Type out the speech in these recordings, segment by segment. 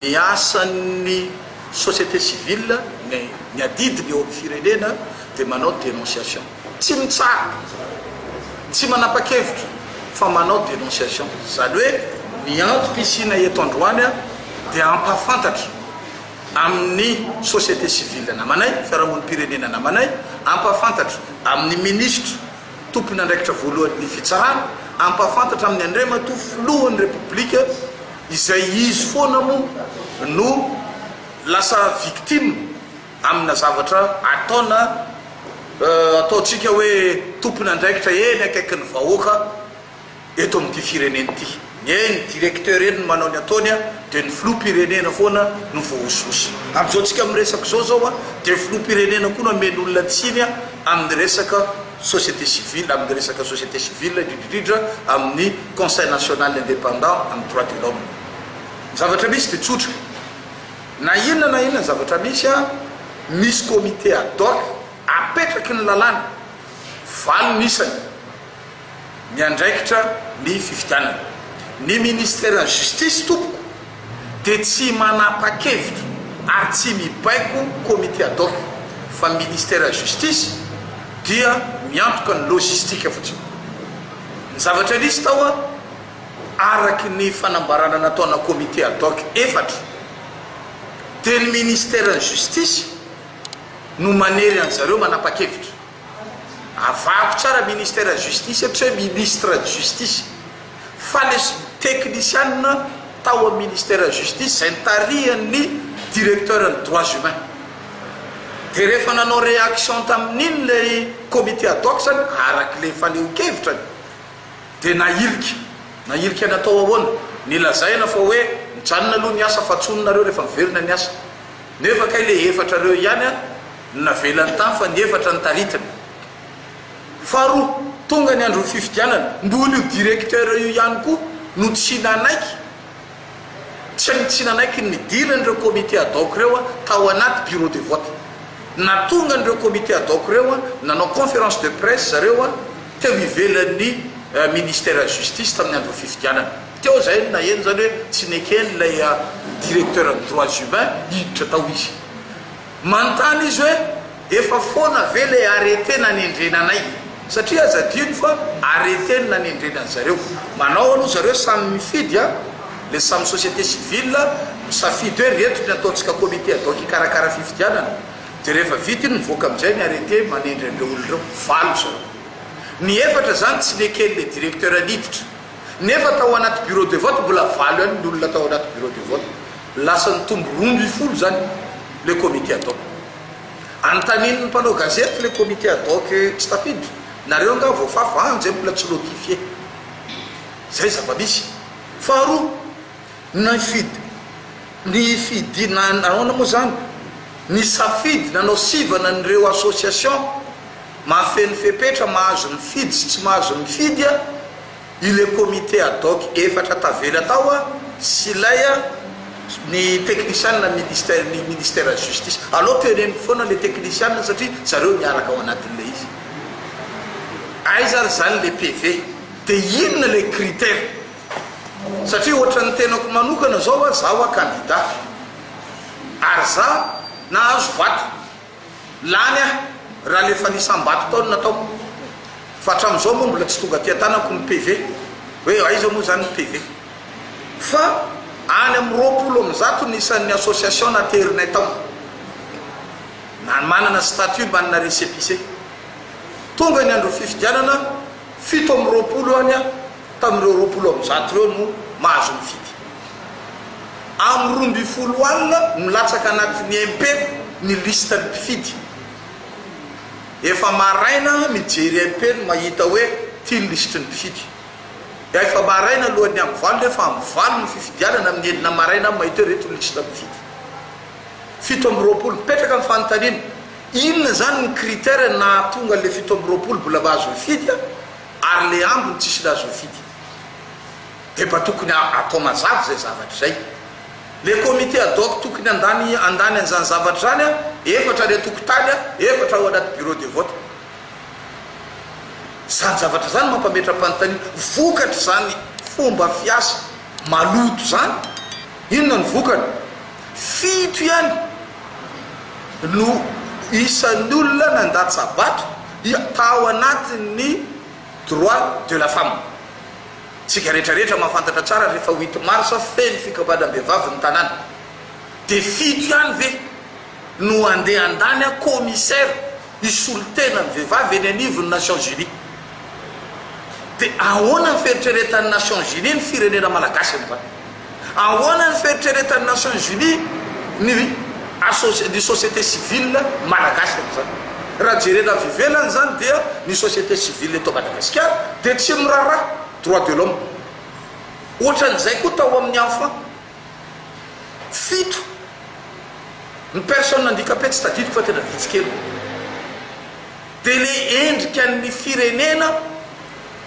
Asan'ny société civile ny adidiny eo amin'ny firenena dia manao dénonciation tsy mitsara tsy manapa-kevitra fa manao dénonciation zany hoe ny antom-pisina eto androany dia ampahafantatra amin'ny société civile namanay fiarahamonim-pirenena namanay ampahafantatra amin'ny ministre tompony andraikitra voalohan'ny fitsarana ampahafantatra amin'ny andrematoa filohan'ny république izay izy foana mo no lasa victime amina zavatra ataona ataontsika hoe tompony andraikitra eny akaiky ny vahoaka eto amin'ity firenena ity ny directeur eny manao ny ataony dia ny filoham-pirenena foana no voahososy amin'izao tsika miresaka zao zao dia filoham-pirenena koa no amen'olona tsiny amin'ny resaka société civile amin'ny resaka société civile indrindrindra amin'ny conseil national indépendant amin'ny droit de l'homme zavatra misy dia tsotra na inona zavatra misy comité ad hoc apetraky ny lalàna valo nisany ny andraikitra ny fifidianana ny ministère justice tompoko dia tsy manapa-kevitra ary tsy mibaiko comité ad hoc fa ministère justice dia miantoka ny logistique fotsiny ny zavatra nisy tao araky ny fanambarana nataona comité ad hoc efatra dia ny ministère justice no manery an'zareo manapa-kevitra avako tsara ministère justice satria ministre justice fa le technicienne tao amin'ny ministère justice zay nitarihan'ny directeur ny droits humains dia rehefa nanao réaction tamin'iny le comité ad hoc zany araky le faleo-kevitra dia nahiliky natao ahoana nilazaina fa hoe mijanona aloha ny asa fatsononareo rehefa miverina ny asa nefa kay le efatra reo ihany navelany tany fa ny efatra ny taritany faharoa tonga ny andro fifidianana mbola io directeur io ihany koa no tsy nanaiky nidiranyireo comité ad hoc reo tao anaty bureau de vote na tonga nireo comité ad hoc reo nanao conférence de presse zareo teo ivelan'ny ministère justice tamin'ny andro fifidianana teo zay na eny zany hoe tsy nekeny lay directeur ny droits humains hiditra tao izy manontany izy hoe efa foana ve le arrêté nanendrenanay satria azadiny fa arrêté ny nanendrenany manao aloha zareo samy mifidy le samy société civile misafidy hoe reto ny ataontsika comité ad hoc ikarakara fifidianana dia rehefa vity nivoaka amin'izay ny arrêté manendry an'ireo olonireo valo zareo ny efatra zany tsy nekeny le directeur aniditra nefa tao anaty bureau de vote mbola valo ihany ny olona tao anaty bureau de vote lasa ny tombo 12 zany le comité ad hoc antaniny mpanao gazety le comité ad hoc tsy tafidy nareo nga voafafa anjay mbola tsy notifie zay zava-misy faharoa ny fidinaona moa zany ny safidy nanao sivana nyreo association mahafeno fepetra mahazo mifidy sy tsy mahazo mifidy ile comité ad hoc efatra tavela tao sy lay ny technicienne ny ministère justice aloha teneny foana le technicienne satria zareo miaraka ao anatin'le izy aiza zany le PV dia inona le critère satria ohatra ny tenako manokana zao zaho candidat ary za nahazo vaty lany raha lefa nisambato taony natao fa hatramin'izao moa mbola tsy tonga ty-tanako ny PV hoe aiza moa zany ny PV fa any amin'ny 20 nisan'ny association naterinay tao na manana statut manana récépissé tonga ny andro fifidianana 7 amin'ny 20 any tamin'ireo 20 reo no mahazo mifidy amin'ny 12 alina milatsaka anatin'ny MP ny liste ny mpifidy efa maraina mijery MP no mahita hoe ty liste ny mpifidy efa maraina alohan'ny amin'ny valo efa amin'ny valo ny fifidianana amin'ny enina maraina mahita hoe reto liste mpifidy 7 amin'ny 20 mipetraka amin'ny fanontaniana inona zany ny critère na tonga le 7 amin'ny 20 mbola mahazo mifidy ary le ambony tsisy nahazo mifidy dia mba tokony atao mazava zay zavatra zay le comité ad hoc tokony andany an'izany zavatra zany efatra le tokotany efatra ao anaty bureau de vote zany zavatra zany mampametra-panontaniana vokatra zany fomba fiasa maloto zany inona ny vokany fito ihany no isan'ny olona nandady sabato tao anatin'ny droit de la femme. Tsika rehetrarehetra mahafantatra tsara rehefa 8 mars feno fikabadam-behivavy ny tanàna. Dia fito ihany ve no andeha andany a commissaire isolo tena ny vehivavy eny anivon'ny Nations Unies. Dia ahoana ny feritreretan'ny Nations Unies ny firenena malagasy an'izany? Ahoana ny feritreretan'ny Nations Unies ny société civile malagasy an'izany? Raha jerena vivelany zany dia ny société civile eto Madagasikara dia tsy miraharaha droit de l'homme. Ohatran'izay koa tao amin'ny enfant fito ny personne handicapé tsy tadidiko fa tena vitsikely. Dia le endrika ny firenena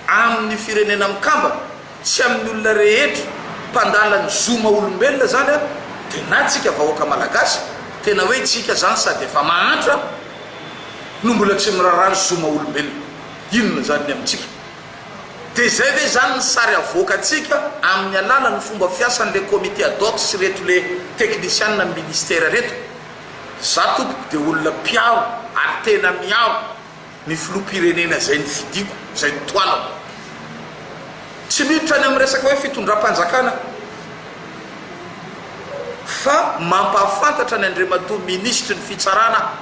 amin'ny firenena mikamba tsy amin'ny olona rehetra mpandala ny zoma olombelona zany a, dia na tsika vahoaka malagasy tena hoe tsika zany sady efa mahantra no mbola tsy miraharaha ny zoma olombelona. Inona zany ny amintsika? Dia zay ve zany ny sary avoakatsika amin'ny alalan'ny fomba fiasan'le comité ad hoc sy reto le technicianina ny ministère reto? Za tompoko dia olona mpiao ary tena miao ny filoham-pirenena zay ny fidiko zay ny toalako. Tsy miditra any amin'ny resaka hoe fitondram-panjakana fa mampahafantatra ny Andriamatoa ministre ny fitsarana,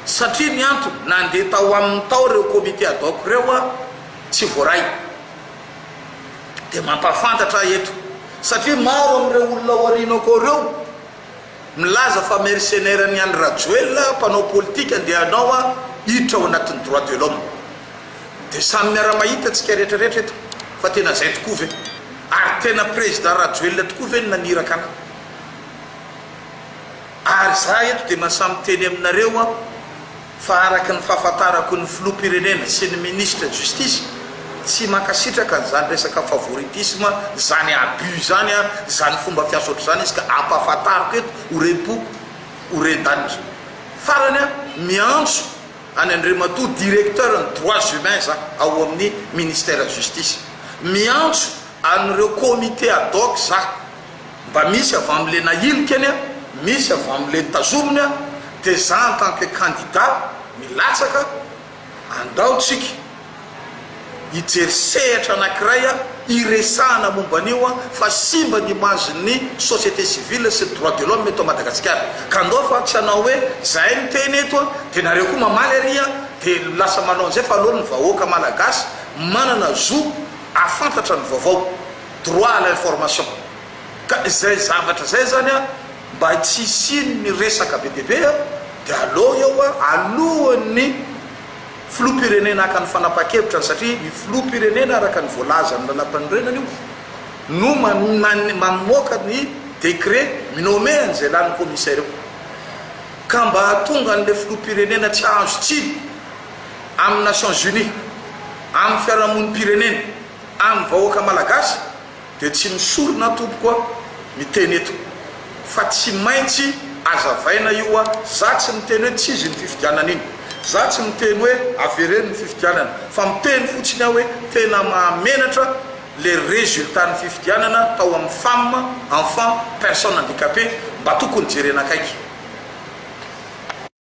satria ny antony nandeha tao amin'ny tao reo comité ad hoc reo a tsy voaray. Dia mampahafantatra eto satria maro amin'ireo olona aorianako reo milaza fa mercenaire ny Andry Rajoelina mpanao politika andehanao a hiditra ao anatin'ny droit de l'homme. Dia samy miara-mahita tsika rehetrarehetra eto fa tena zay tokoa ve? Ary tena président Rajoelina tokoa ve ny naniraka ana? Ary za eto dia masamy teny aminareo a fa araky ny fahafantarako ny filoham-pirenena sy ny ministre de justice tsy mankasitraka n'izany resaka favoritisme, zany abus zany a, zany fomba fiasa ohatr'izany izy ka ampahafantarako eto orem-poko oren-danitra. Farany a miantso any Andriamatoa directeur ny droits humains za ao amin'ny ministère de justice, miantso an'ireo comité ad hoc za mba misy avy amin'le nahiliky any a, misy avy amin'le nitazominy a, dia za en tant que candidat milatsaka andaotsika hijery sehatra anankiray a iresahana momba an'io a fa simba ny imazin'ny société civile sy droit de l'homme eto Madagasikara. Ka andao fa tsy anao hoe zahay ny teny eto a dia nareo koa mamaly ary a dia lasa manao an'izay fa aloha ny vahoaka malagasy manana zo afantatra ny vaovao, droit à l'information. Ka zay zavatra zay zany a mba tsy isiny ny resaka be deabe a dia aloha eo a alohan'ny filoham-pirenena aka ny fanapa-kevitra, satria ny filoham-pirenena araka ny voalaza ny lalam-panorenana io no mamoaka ny décret minome an'izay lany commissaire io. Ka mba hatonga an'le filoham-pirenena tsy azo tsiny amin'ny Nations Unies, amin'ny fiarahamonim-pirenena, amin'ny vahoaka malagasy dia tsy misorona tompokoa miteny eto fa tsy maintsy azavaina io a. Za tsy miteny hoe tsy izy ny fifidianana iny, za tsy miteny hoe avereny ny fifidianana, fa miteny fotsiny aho hoe tena mahamenatra le résultat ny fifidianana tao amin'ny femme, enfant, personne handicapé mba tokony jerena akaiky.